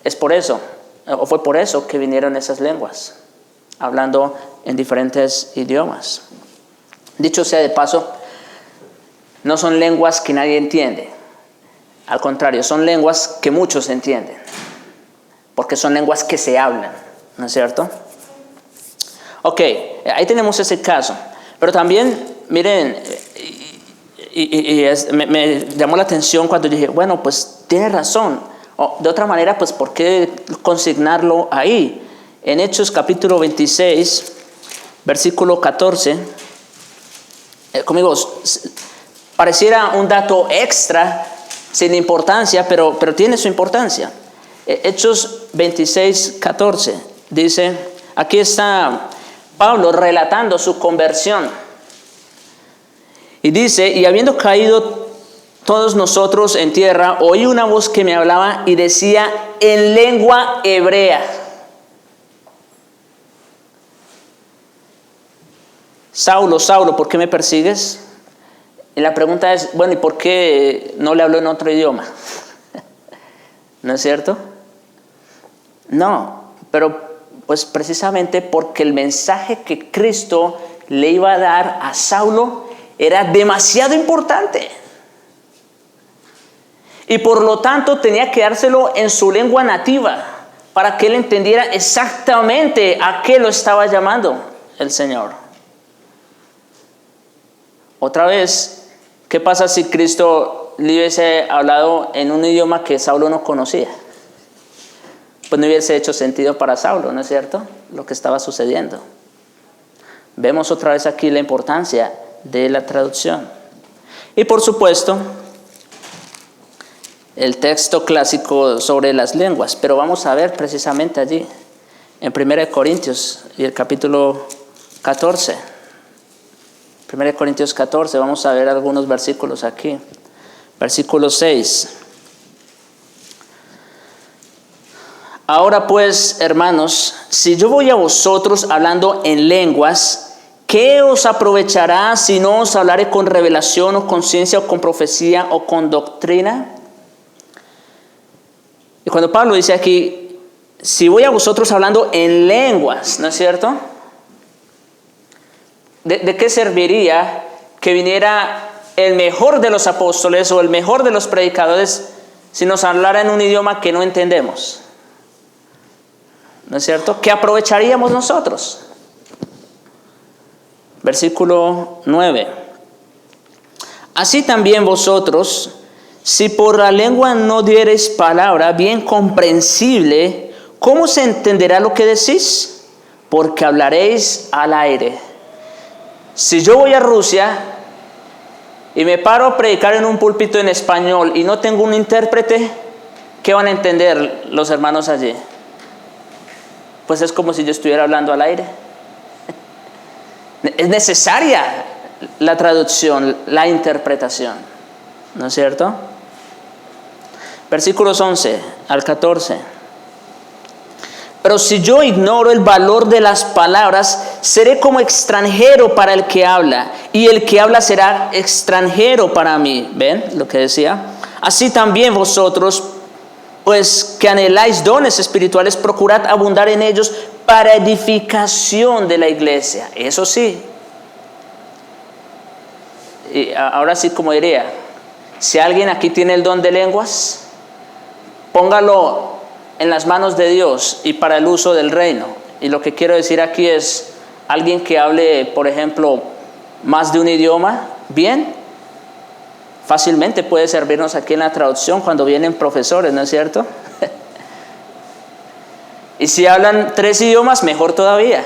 S1: Es por eso, o fue por eso que vinieron esas lenguas, hablando en diferentes idiomas. Dicho sea de paso, no son lenguas que nadie entiende, al contrario, son lenguas que muchos entienden. Porque son lenguas que se hablan, ¿no es cierto? Ok, ahí tenemos ese caso. Pero también, miren, me llamó la atención cuando dije, bueno, pues tiene razón. De otra manera, pues ¿por qué consignarlo ahí? En Hechos capítulo 26, versículo 14, conmigo, pareciera un dato extra, sin importancia, pero tiene su importancia. Hechos 26, 14, dice, aquí está Pablo relatando su conversión. Y dice, y habiendo caído todos nosotros en tierra, oí una voz que me hablaba y decía en lengua hebrea. Saulo, Saulo, ¿por qué me persigues? Y la pregunta es, bueno, ¿y por qué no le habló en otro idioma? ¿No es cierto? No, pero pues precisamente porque el mensaje que Cristo le iba a dar a Saulo era demasiado importante. Y por lo tanto tenía que dárselo en su lengua nativa para que él entendiera exactamente a qué lo estaba llamando el Señor. Otra vez, ¿qué pasa si Cristo le hubiese hablado en un idioma que Saulo no conocía? Pues no hubiese hecho sentido para Saulo, ¿no es cierto? Lo que estaba sucediendo. Vemos otra vez aquí la importancia de la traducción. Y por supuesto, el texto clásico sobre las lenguas. Pero vamos a ver precisamente allí, en 1 Corintios y el capítulo 14. 1 Corintios 14, vamos a ver algunos versículos aquí. Versículo 6. Ahora pues, hermanos, si yo voy a vosotros hablando en lenguas, ¿qué os aprovechará si no os hablaré con revelación o con ciencia o con profecía o con doctrina? Y cuando Pablo dice aquí, si voy a vosotros hablando en lenguas, ¿no es cierto? ¿De qué serviría que viniera el mejor de los apóstoles o el mejor de los predicadores si nos hablara en un idioma que no entendemos? ¿No es cierto? ¿Qué aprovecharíamos nosotros? Versículo 9. Así también vosotros, si por la lengua no diereis palabra bien comprensible, ¿cómo se entenderá lo que decís? Porque hablaréis al aire. Si yo voy a Rusia y me paro a predicar en un púlpito en español y no tengo un intérprete, ¿qué van a entender los hermanos allí? Pues es como si yo estuviera hablando al aire. Es necesaria la traducción, la interpretación, ¿no es cierto? Versículos 11 al 14. Pero si yo ignoro el valor de las palabras, seré como extranjero para el que habla, y el que habla será extranjero para mí. ¿Ven lo que decía? Así también vosotros, pues que anheláis dones espirituales, procurad abundar en ellos para edificación de la iglesia. Eso sí. Y ahora sí, como diría, si alguien aquí tiene el don de lenguas, póngalo en las manos de Dios y para el uso del reino. Y lo que quiero decir aquí es, alguien que hable, por ejemplo, más de un idioma, bien, fácilmente puede servirnos aquí en la traducción cuando vienen profesores, ¿no es cierto? Y si hablan 3 idiomas, mejor todavía.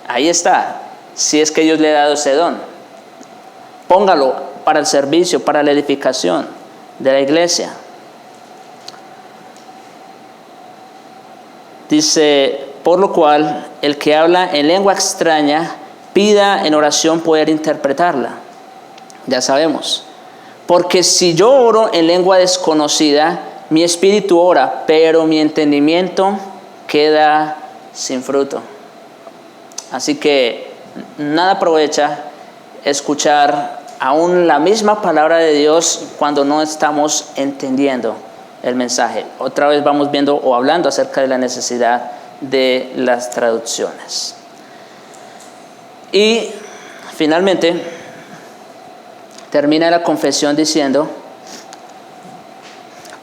S1: Ahí está, si es que Dios le ha dado ese don. Póngalo para el servicio, para la edificación de la iglesia. Dice, por lo cual, el que habla en lengua extraña, pida en oración poder interpretarla. Ya sabemos. Porque si yo oro en lengua desconocida, mi espíritu ora, pero mi entendimiento queda sin fruto. Así que nada aprovecha escuchar aún la misma palabra de Dios cuando no estamos entendiendo el mensaje. Otra vez vamos viendo o hablando acerca de la necesidad de las traducciones. Y finalmente termina la confesión diciendo,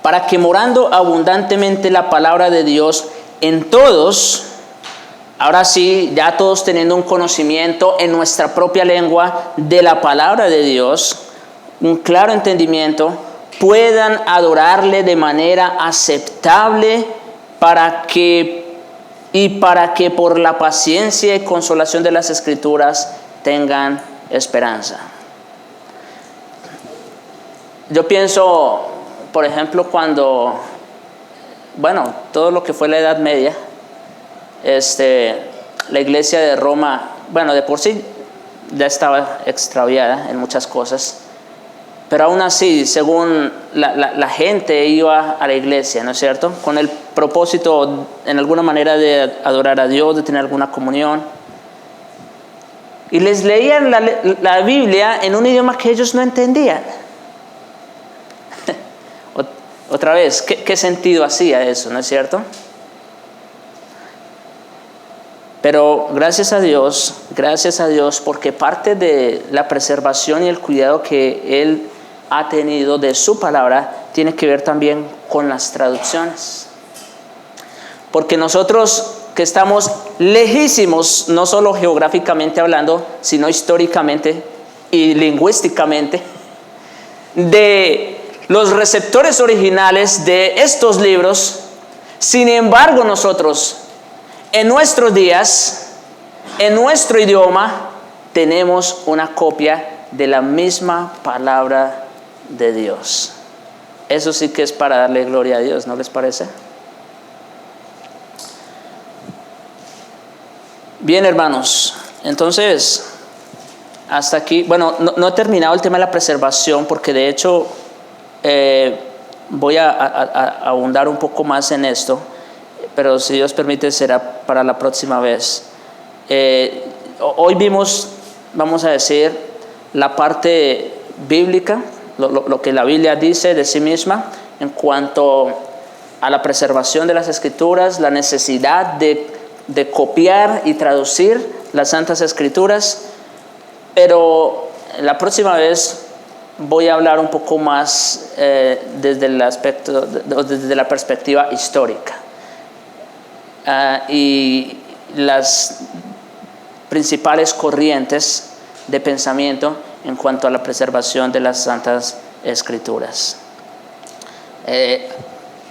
S1: para que morando abundantemente la palabra de Dios en todos, ahora sí, ya todos teniendo un conocimiento en nuestra propia lengua de la palabra de Dios, un claro entendimiento, puedan adorarle de manera aceptable para que por la paciencia y consolación de las Escrituras tengan esperanza. Yo pienso, por ejemplo, cuando, todo lo que fue la Edad Media, la iglesia de Roma, de por sí ya estaba extraviada en muchas cosas, pero aún así, según la gente iba a la iglesia, ¿no es cierto? Con el propósito, en alguna manera, de adorar a Dios, de tener alguna comunión. Y les leían la Biblia en un idioma que ellos no entendían. Otra vez, ¿qué sentido hacía eso, no es cierto? Pero gracias a Dios, porque parte de la preservación y el cuidado que Él ha tenido de su palabra tiene que ver también con las traducciones. Porque nosotros que estamos lejísimos, no solo geográficamente hablando, sino históricamente y lingüísticamente, de los receptores originales de estos libros, sin embargo nosotros, en nuestros días, en nuestro idioma, tenemos una copia de la misma palabra de Dios. Eso sí que es para darle gloria a Dios, ¿no les parece? Bien, hermanos, entonces, hasta aquí, no he terminado el tema de la preservación, porque de hecho voy a ahondar un poco más en esto, pero si Dios permite será para la próxima vez. Hoy vimos, vamos a decir, la parte bíblica, lo que la Biblia dice de sí misma en cuanto a la preservación de las Escrituras, la necesidad de copiar y traducir las Santas Escrituras, pero la próxima vez voy a hablar un poco más desde la perspectiva histórica. Y las principales corrientes de pensamiento en cuanto a la preservación de las Santas Escrituras.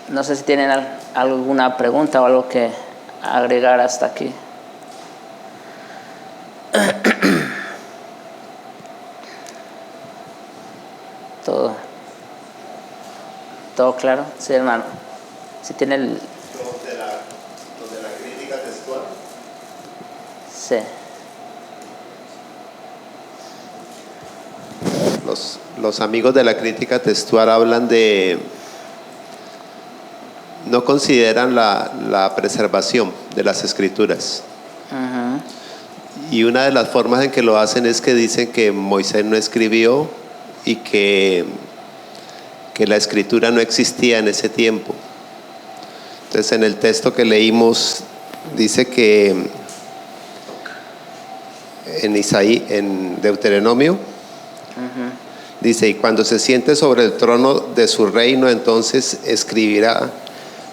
S1: No sé si tienen alguna pregunta o algo que agregar hasta aquí. ¿Todo claro? Sí, hermano. Si tiene el...
S3: Donde la crítica textual.
S1: Sí.
S3: Los amigos de la crítica textual hablan
S4: no consideran la preservación de las escrituras. Y una de las formas en que lo hacen es que dicen que Moisés no escribió y que la escritura no existía en ese tiempo. Entonces, en el texto que leímos dice que en Deuteronomio, dice: y cuando se siente sobre el trono de su reino, entonces escribirá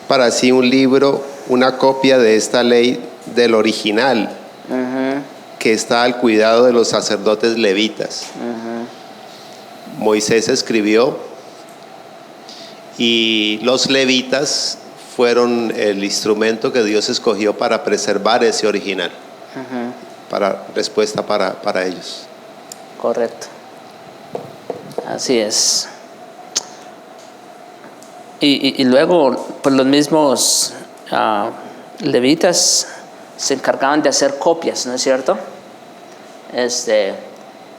S4: para sí un libro, una copia de esta ley del original, que está al cuidado de los sacerdotes levitas. Moisés escribió y los levitas fueron el instrumento que Dios escogió para preservar ese original, para respuesta para ellos.
S1: Correcto. Así es. Y luego, pues los mismos levitas se encargaban de hacer copias, ¿no es cierto?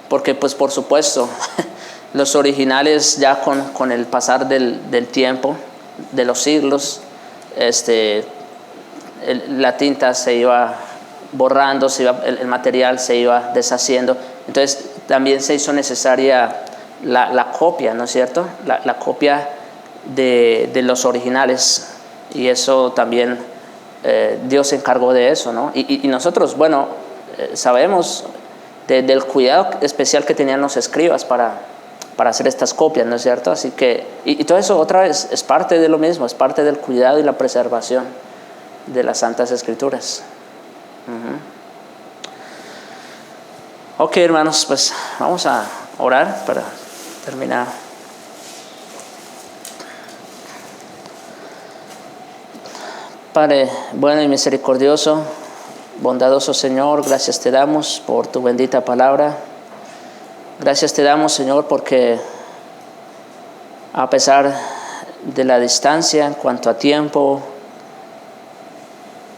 S1: Porque pues por supuesto los originales ya con el pasar del tiempo, de los siglos, la tinta se iba borrando, el material se iba deshaciendo. Entonces también se hizo necesaria la copia, ¿no es cierto? La copia de los originales, y eso también Dios se encargó de eso, ¿no? Y nosotros, bueno, sabemos del cuidado especial que tenían los escribas para hacer estas copias, ¿no es cierto? Así que, y todo eso otra vez es parte de lo mismo, es parte del cuidado y la preservación de las Santas Escrituras. Ok, hermanos, pues vamos a orar para terminar. Padre bueno y misericordioso, bondadoso Señor, gracias te damos por tu bendita palabra. Gracias te damos, Señor, porque a pesar de la distancia en cuanto a tiempo,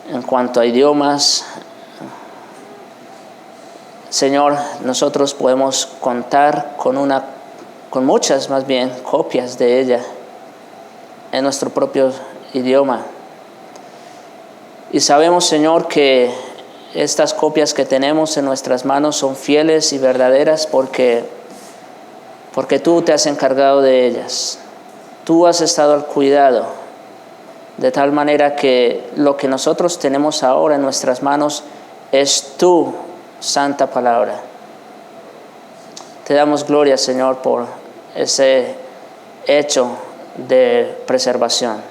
S1: en cuanto a idiomas, Señor, nosotros podemos contar con muchas más bien copias de ella en nuestro propio idioma. Y sabemos, Señor, que estas copias que tenemos en nuestras manos son fieles y verdaderas porque tú te has encargado de ellas. Tú has estado al cuidado, de tal manera que lo que nosotros tenemos ahora en nuestras manos es tu santa palabra. Te damos gloria, Señor, por ese hecho de preservación.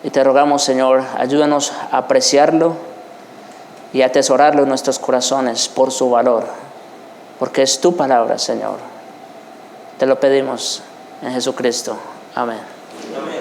S1: Y te rogamos, Señor, ayúdanos a apreciarlo y a atesorarlo en nuestros corazones por su valor, porque es tu palabra, Señor. Te lo pedimos en Jesucristo. Amén.
S3: Amén.